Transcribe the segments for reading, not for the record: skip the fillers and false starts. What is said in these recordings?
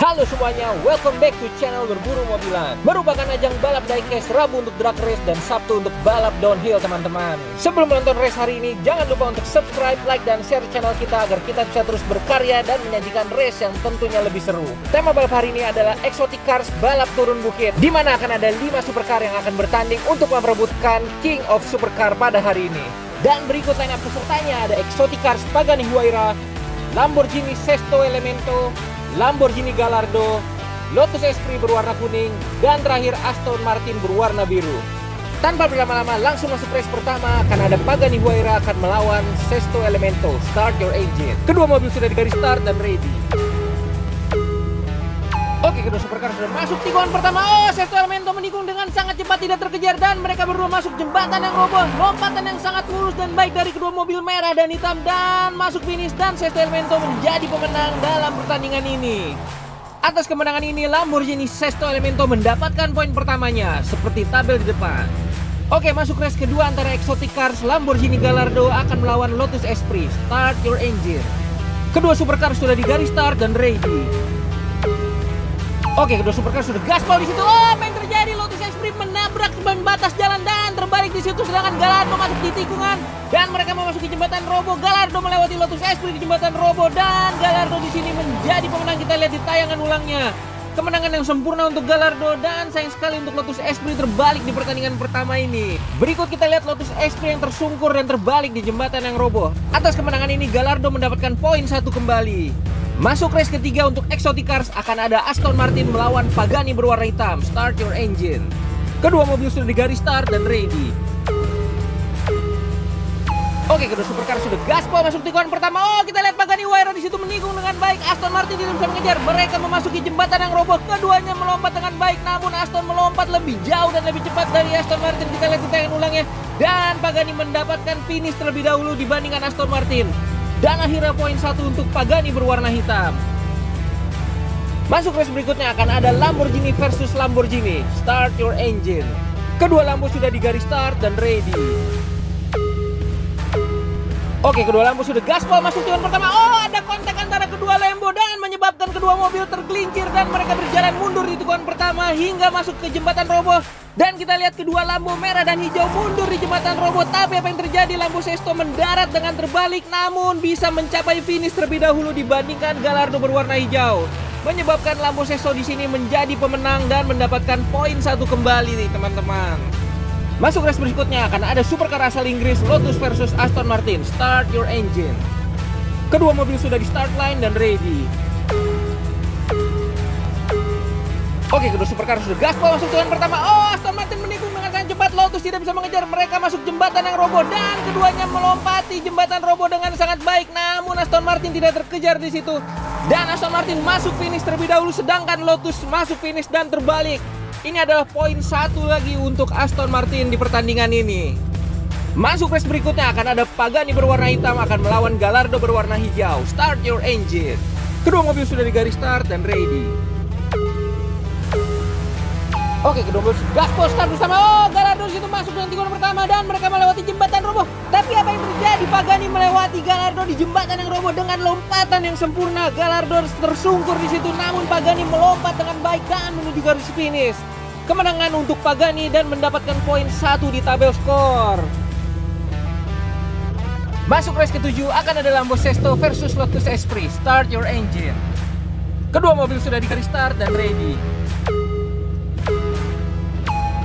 Halo semuanya, welcome back to channel Berburu Mobilan. Merupakan ajang balap diecast Rabu untuk drag race dan Sabtu untuk balap downhill teman-teman. Sebelum menonton race hari ini, jangan lupa untuk subscribe, like, dan share channel kita agar kita bisa terus berkarya dan menyajikan race yang tentunya lebih seru. Tema balap hari ini adalah Exotic Cars balap turun bukit, di mana akan ada 5 supercar yang akan bertanding untuk memperebutkan King of Supercar pada hari ini. Dan berikut line up pesertanya ada Exotic Cars Pagani Huayra, Lamborghini Sesto Elemento, Lamborghini Gallardo, Lotus Esprit berwarna kuning, dan terakhir Aston Martin berwarna biru. Tanpa berlama-lama langsung masuk race pertama, akan ada Pagani Huayra akan melawan Sesto Elemento. Start your engine. Kedua mobil sudah di garis start dan ready. Oke, kedua supercar sudah masuk tikungan pertama. Sesto Elemento menikung dengan sangat cepat, tidak terkejar, dan mereka berdua masuk jembatan yang roboh. Lompatan yang sangat mulus dan baik dari kedua mobil merah dan hitam, dan masuk finish, dan Sesto Elemento menjadi pemenang dalam pertandingan ini. Atas kemenangan ini, Lamborghini Sesto Elemento mendapatkan poin pertamanya seperti tabel di depan. Oke, masuk race kedua antara Exotic Cars Lamborghini Gallardo akan melawan Lotus Esprit. Start your engine. Kedua supercar sudah di garis start dan ready. Oke, kedua supercar sudah gaspol di situ. Apa yang terjadi? Lotus Esprit menabrak batas jalan dan terbalik di situ, sedangkan Gallardo masuk di tikungan dan mereka memasuki jembatan roboh. Gallardo melewati Lotus Esprit di jembatan roboh dan Gallardo di sini menjadi pemenang. Kita lihat di tayangan ulangnya. Kemenangan yang sempurna untuk Gallardo, dan sayang sekali untuk Lotus Esprit terbalik di pertandingan pertama ini. Berikut kita lihat Lotus Esprit yang tersungkur dan terbalik di jembatan yang roboh. Atas kemenangan ini Gallardo mendapatkan poin 1 kembali. Masuk race ketiga untuk Exotic Cars akan ada Aston Martin melawan Pagani berwarna hitam. Start your engine. Kedua mobil sudah di garis start dan ready. Oke, kedua supercar sudah gaspol masuk tikungan pertama. Kita lihat Pagani Huayra di situ menikung dengan baik. Aston Martin tidak bisa mengejar. Mereka memasuki jembatan yang roboh. Keduanya melompat dengan baik, namun Aston melompat lebih jauh dan lebih cepat dari Aston Martin. Kita lihat di tayangan ulangnya. Dan Pagani mendapatkan finish terlebih dahulu dibandingkan Aston Martin. Dan akhirnya poin 1 untuk Pagani berwarna hitam. Masuk race berikutnya akan ada Lamborghini versus Lamborghini. Start your engine. Kedua Lambo sudah di garis start dan ready. Oke, kedua Lambo sudah gaspol masuk tikungan pertama. Ada kontak antara kedua Lambo dan menyebabkan kedua mobil tergelincir dan mereka berjalan mundur di tikungan pertama hingga masuk ke jembatan roboh. Dan kita lihat kedua Lambo merah dan hijau mundur di jembatan roboh. Tapi apa yang terjadi? Lambo Sesto mendarat dengan terbalik, namun bisa mencapai finish terlebih dahulu dibandingkan Gallardo berwarna hijau, menyebabkan Lambo Sesto di sini menjadi pemenang dan mendapatkan poin 1 kembali nih teman-teman. Masuk race berikutnya akan ada supercar asal Inggris Lotus versus Aston Martin. Start your engine. Kedua mobil sudah di start line dan ready. Oke, kedua supercar sudah gaspol masuk tikungan pertama. Aston Martin menikung dengan sangat cepat. Lotus tidak bisa mengejar. Mereka masuk jembatan yang roboh dan keduanya melompati jembatan roboh dengan sangat baik. Namun Aston Martin tidak terkejar di situ. Dan Aston Martin masuk finish terlebih dahulu, sedangkan Lotus masuk finish dan terbalik. Ini adalah poin 1 lagi untuk Aston Martin di pertandingan ini. Masuk race berikutnya akan ada Pagani berwarna hitam akan melawan Gallardo berwarna hijau. Start your engine. Kedua mobil sudah di garis start dan ready. Oke, kedua mobil gaspol start bersama. Gallardo di situ masuk dengan tikungan pertama dan mereka melewati jembatan roboh. Tapi apa yang terjadi? Pagani melewati Gallardo di jembatan yang roboh dengan lompatan yang sempurna. Gallardo tersungkur di situ, namun Pagani melompat dengan baik dan menuju garis finish. Kemenangan untuk Pagani dan mendapatkan poin 1 di tabel skor. Masuk race ke-7 akan ada Lambo Sesto versus Lotus Esprit. Start your engine. Kedua mobil sudah di garis start dan ready.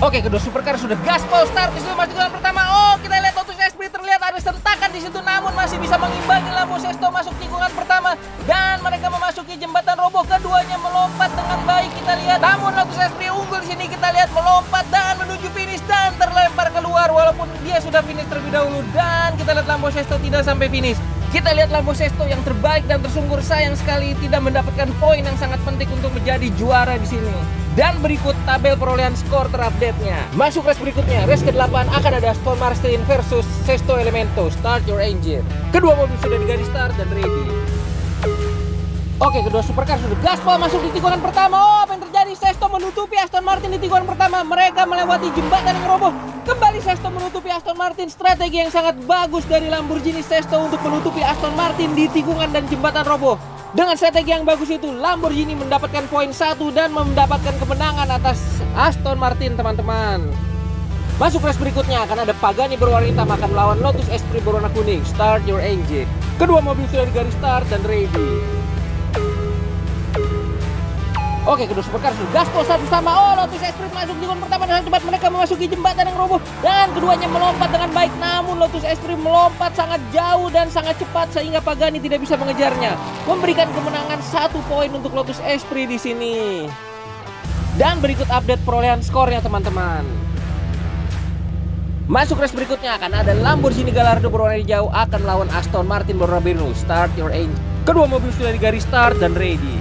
Oke, kedua supercar sudah gaspol start di situ masuk tikungan pertama. Kita lihat Lotus Esprit terlihat ada sentakan di situ, namun masih bisa mengimbangi Lambo Sesto masuk tikungan pertama dan mereka memasuki jembatan roboh. Keduanya melompat dengan baik kita lihat. Namun Lotus Esprit unggul di sini, kita lihat melompat dan menuju finish dan terlempar keluar walaupun dia sudah finish terlebih dahulu. Dan kita lihat Lambo Sesto tidak sampai finish. Kita lihat Lambo Sesto yang terbaik dan tersungkur sayang sekali tidak mendapatkan poin yang sangat penting untuk menjadi juara di sini. Dan berikut tabel perolehan skor terupdate-nya. Masuk race berikutnya, race ke-8 akan ada Aston Martin versus Sesto Elemento. Start your engine. Kedua mobil sudah di garis start dan ready. Oke, kedua supercar sudah gaspol masuk di tikungan pertama. Apa yang terjadi? Sesto menutupi Aston Martin di tikungan pertama. Mereka melewati jembatan yang roboh. Kembali Sesto menutupi Aston Martin. Strategi yang sangat bagus dari Lamborghini Sesto untuk menutupi Aston Martin di tikungan dan jembatan roboh. Dengan strategi yang bagus itu, Lamborghini mendapatkan poin 1 dan mendapatkan kemenangan atas Aston Martin, teman-teman. Masuk race berikutnya akan ada Pagani berwarna hitam akan melawan Lotus Esprit berwarna kuning. Start your engine. Kedua mobil sudah di garis start dan ready. Oke, kedua supercar sudah gaspol satu sama. Oh, Lotus Esprit masuk di pertama dengan cepat. Mereka memasuki jembatan yang roboh dan keduanya melompat dengan baik. Namun Lotus Esprit melompat sangat jauh dan sangat cepat sehingga Pagani tidak bisa mengejarnya, memberikan kemenangan 1 poin untuk Lotus Esprit di sini. Dan berikut update perolehan skornya, teman-teman. Masuk race berikutnya akan ada Lamborghini Gallardo berwarna hijau akan melawan Aston Martin berwarna biru. Start your engine. Kedua mobil sudah di garis start dan ready.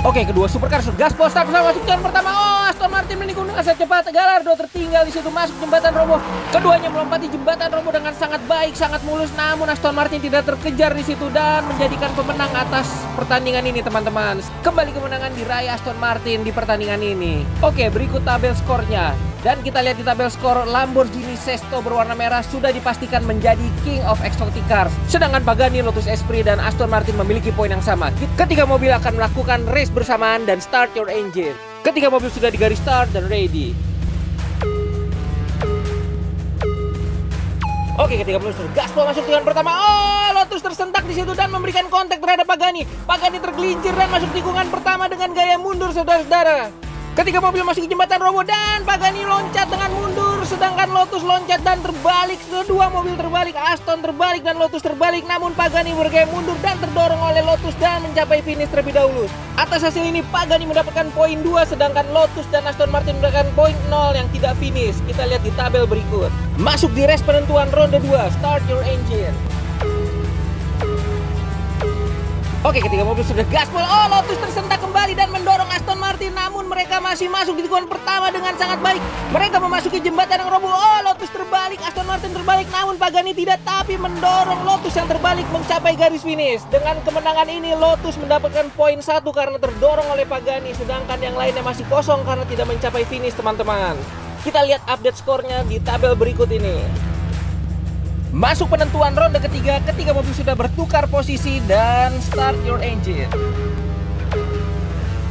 Oke, kedua supercar sudah gaspol start bersama masuk jalan pertama. Oh, Aston Martin menikung dengan sangat cepat. Gallardo tertinggal di situ masuk jembatan roboh. Keduanya melompati jembatan roboh dengan sangat baik, sangat mulus. Namun Aston Martin tidak terkejar di situ dan menjadikan pemenang atas pertandingan ini, teman-teman. Kembali kemenangan diraih Aston Martin di pertandingan ini. Oke, berikut tabel skornya. Dan kita lihat di tabel skor, Lamborghini Sesto berwarna merah sudah dipastikan menjadi King of Exotic Cars. Sedangkan Pagani, Lotus Esprit, dan Aston Martin memiliki poin yang sama. Ketiga mobil akan melakukan race bersamaan dan start your engine. Ketiga mobil sudah di garis start dan ready. Oke, ketika mobil sudah gaspol masuk tikungan pertama. Oh, Lotus tersentak di situ dan memberikan kontak terhadap Pagani. Pagani tergelincir dan masuk tikungan pertama dengan gaya mundur, saudara-saudara. Ketika mobil masuk ke jembatan roboh dan Pagani loncat dengan mundur, sedangkan Lotus loncat dan terbalik. Kedua mobil terbalik, Aston terbalik dan Lotus terbalik. Namun Pagani bergaya mundur dan terdorong oleh Lotus dan mencapai finish terlebih dahulu. Atas hasil ini Pagani mendapatkan poin 2, sedangkan Lotus dan Aston Martin mendapatkan poin 0 yang tidak finish. Kita lihat di tabel berikut. Masuk di race penentuan ronde 2. Start your engine. Oke, ketika mobil sudah gaspol, oh, Lotus tersentak kembali dan mendorong Aston Martin. Namun mereka masih masuk di tikungan pertama dengan sangat baik. Mereka memasuki jembatan yang roboh. Oh, Lotus terbalik, Aston Martin terbalik. Namun Pagani tidak, tapi mendorong Lotus yang terbalik mencapai garis finish. Dengan kemenangan ini Lotus mendapatkan poin 1 karena terdorong oleh Pagani. Sedangkan yang lainnya masih kosong karena tidak mencapai finish, teman-teman. Kita lihat update skornya di tabel berikut ini. Masuk penentuan ronde ketiga, ketiga mobil sudah bertukar posisi dan start your engine.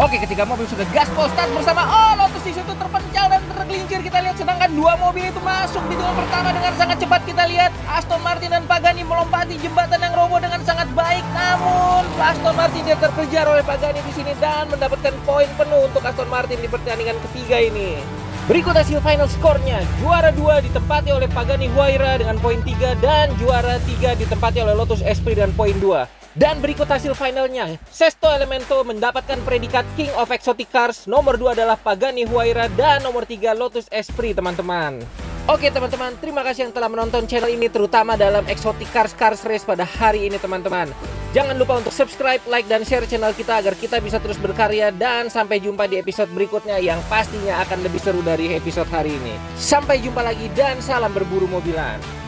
Oke, ketika mobil sudah gaspol start bersama. Oh, Lotus di situ terpencal dan tergelincir, kita lihat. Sedangkan dua mobil itu masuk di tikungan pertama dengan sangat cepat. Kita lihat Aston Martin dan Pagani melompati jembatan yang roboh dengan sangat baik. Namun Aston Martin tidak terkejar oleh Pagani di sini dan mendapatkan poin penuh untuk Aston Martin di pertandingan ketiga ini. Berikut hasil final skornya. Juara 2 ditempati oleh Pagani Huayra dengan poin 3 dan juara 3 ditempati oleh Lotus Esprit dengan poin 2. Dan berikut hasil finalnya. Sesto Elemento mendapatkan predikat King of Exotic Cars. Nomor 2 adalah Pagani Huayra dan nomor 3 Lotus Esprit, teman-teman. Oke teman-teman, terima kasih yang telah menonton channel ini, terutama dalam Exotic Cars Race pada hari ini, teman-teman. Jangan lupa untuk subscribe, like, dan share channel kita agar kita bisa terus berkarya. Dan sampai jumpa di episode berikutnya yang pastinya akan lebih seru dari episode hari ini. Sampai jumpa lagi dan salam berburu mobilan.